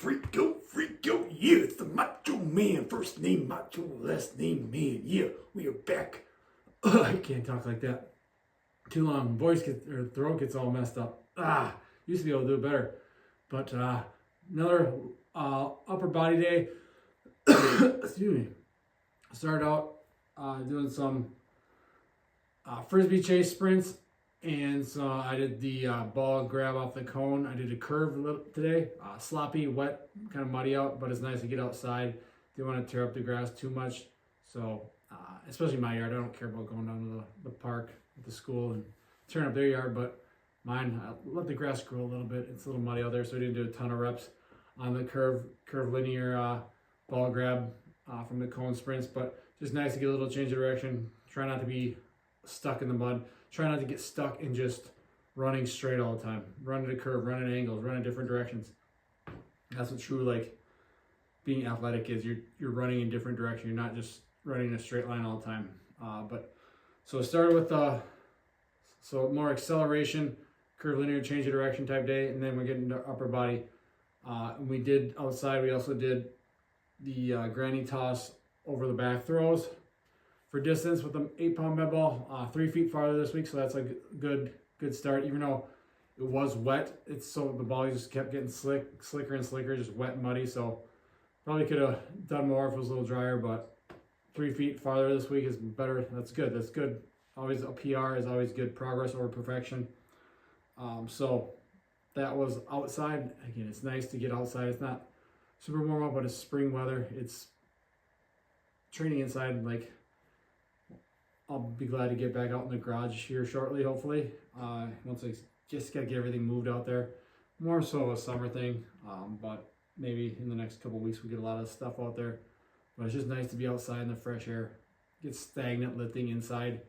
yeah, it's the Macho Man, first name Macho, last name Man, yeah, we are back. I can't talk like that too long. Throat gets all messed up. Used to be able to do it better, but another upper body day. Excuse me. Started out doing some frisbee chase sprints, and so I did the ball grab off the cone. I did a curve today, sloppy, wet, kind of muddy out, but it's nice to get outside. Didn't want to tear up the grass too much, so especially my yard. I don't care about going down to the park at the school and tearing up their yard, but mine, I let the grass grow a little bit. It's a little muddy out there, so I didn't do a ton of reps on the curve linear ball grab from the cone sprints, but just nice to get a little change of direction. Try not to be stuck in the mud. Try not to get stuck in just running straight all the time. Run at a curve, run at angles, run in different directions. That's what true like being athletic is. You're running in different directions. You're not just running in a straight line all the time. But so it started with so more acceleration, curve linear change of direction type day, and then we're getting to upper body. And we did outside. We also did the granny toss over the back throws for distance with the 8-pound med ball, 3 feet farther this week. So that's a good start. Even though it was wet, so the ball just kept getting slicker and slicker, just wet and muddy. So probably could have done more if it was a little drier, but 3 feet farther this week is better. That's good. Always a PR is always good progress over perfection. So that was outside. Again, it's nice to get outside. It's not super warm out, but it's spring weather. It's training inside. Like, I'll be glad to get back out in the garage here shortly, hopefully. Once I just gotta get everything moved out there. More so a summer thing, but maybe in the next couple of weeks we get a lot of stuff out there. But it's just nice to be outside in the fresh air. Get stagnant lifting inside.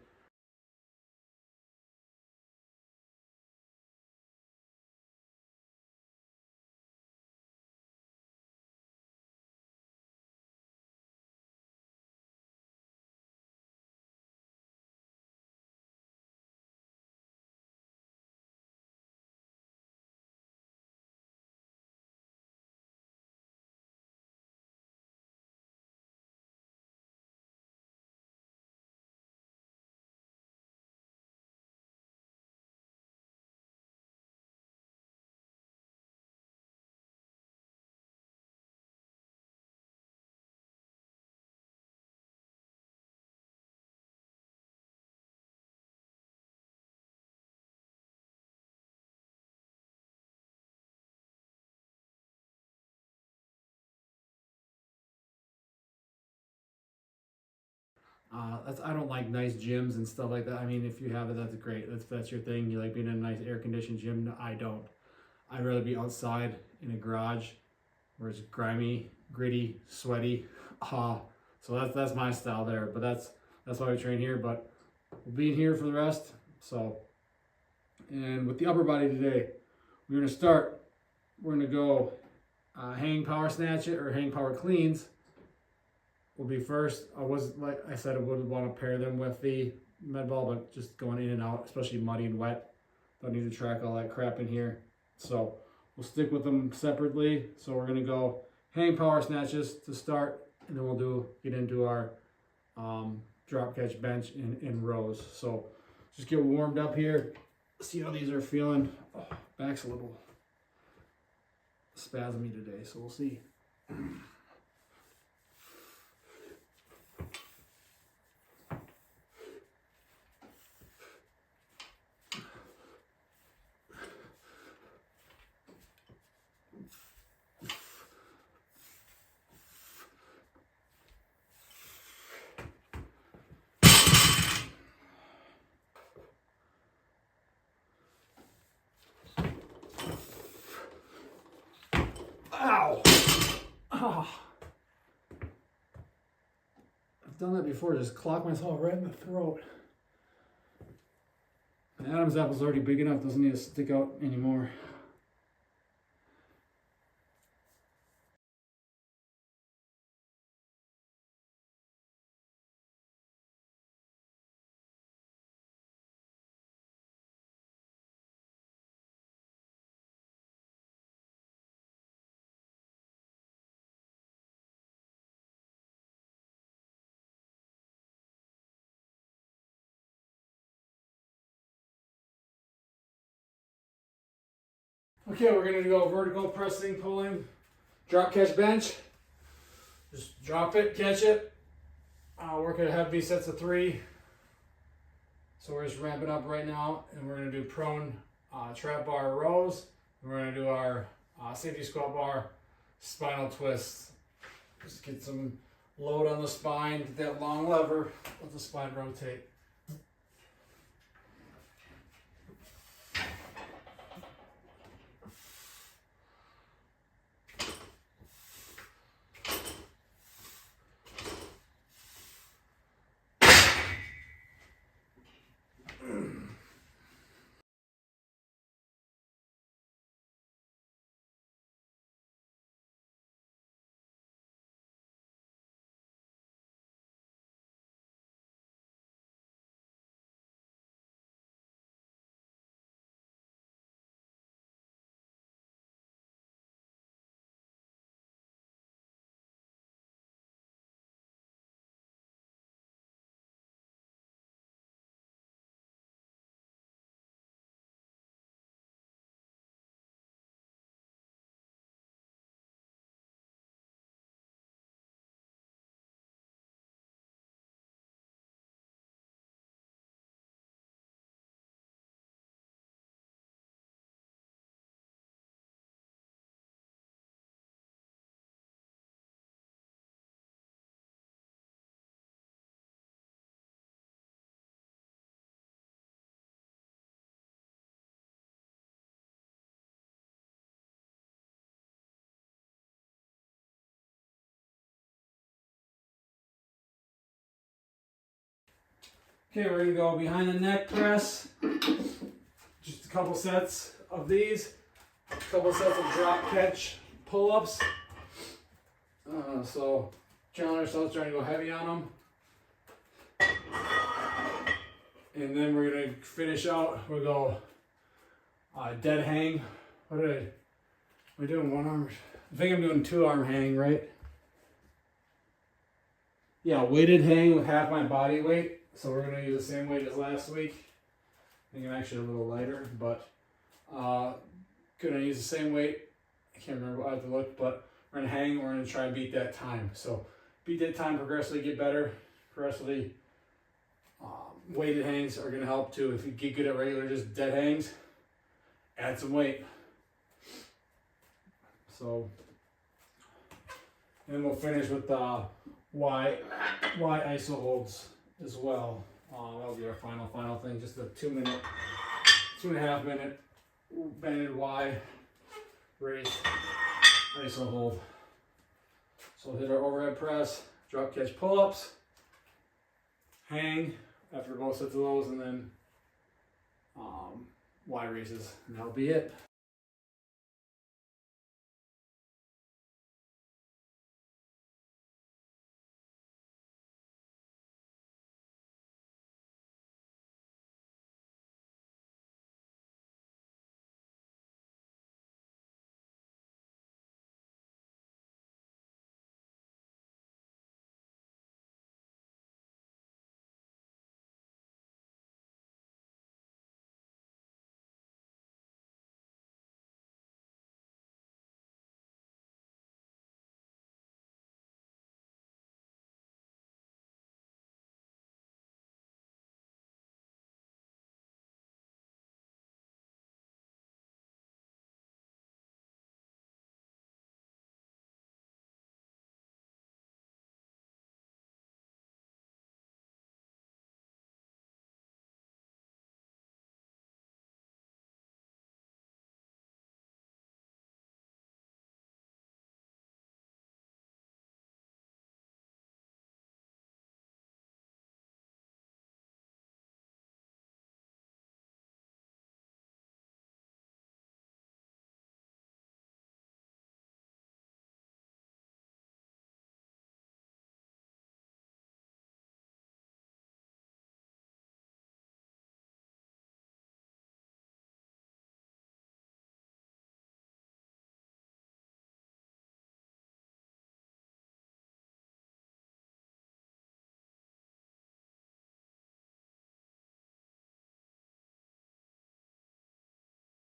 I don't like nice gyms and stuff like that. I mean, if you have it, that's great. That's your thing. You like being in a nice air-conditioned gym. No, I don't. I'd rather be outside in a garage where it's grimy, gritty, sweaty. So that's my style there. But that's why we train here. But we'll be in here for the rest. So, and with the upper body today, we're gonna go hang power snatch it or hang power cleans. Will be first. Like I said, I would want to pair them with the med ball, but just going in and out, especially muddy and wet. Don't need to track all that crap in here. So we'll stick with them separately. So we're gonna go hang power snatches to start, and then we'll get into our drop catch bench in rows. So just get warmed up here. See how these are feeling. Oh, back's a little spasmy today, so we'll see. Ow! Oh. I've done that before, just clock myself right in the throat. Adam's apple's already big enough, doesn't need to stick out anymore. Okay, we're gonna go vertical pressing, pulling, drop, catch, bench. Just drop it, catch it. Work at heavy sets of 3. So we're just ramping up right now, and we're gonna do prone trap bar rows. We're gonna do our safety squat bar spinal twists. Just get some load on the spine, get that long lever, let the spine rotate. Okay, we're gonna go behind the neck press. Just a couple sets of these. A couple sets of drop catch pull-ups. So challenge ourselves, trying to go heavy on them. And then we're gonna finish out. We'll go dead hang. Am I doing one arm? I think I'm doing 2-arm hang, right? Yeah, weighted hang with half my body weight. So we're going to use the same weight as last week. I think I'm actually a little lighter, but going to use the same weight. I can't remember, I have to look, but we're going to hang. We're going to try and beat that time. So beat that time, progressively get better. Progressively weighted hangs are going to help too. If you get good at regular just dead hangs, add some weight. So, and then we'll finish with Y iso holds as well. That'll be our final thing. Just a 2.5 minute banded Y raise iso hold. So we'll hit our overhead press, drop catch pull-ups, hang after both sets of those, and then Y raises, and that'll be it.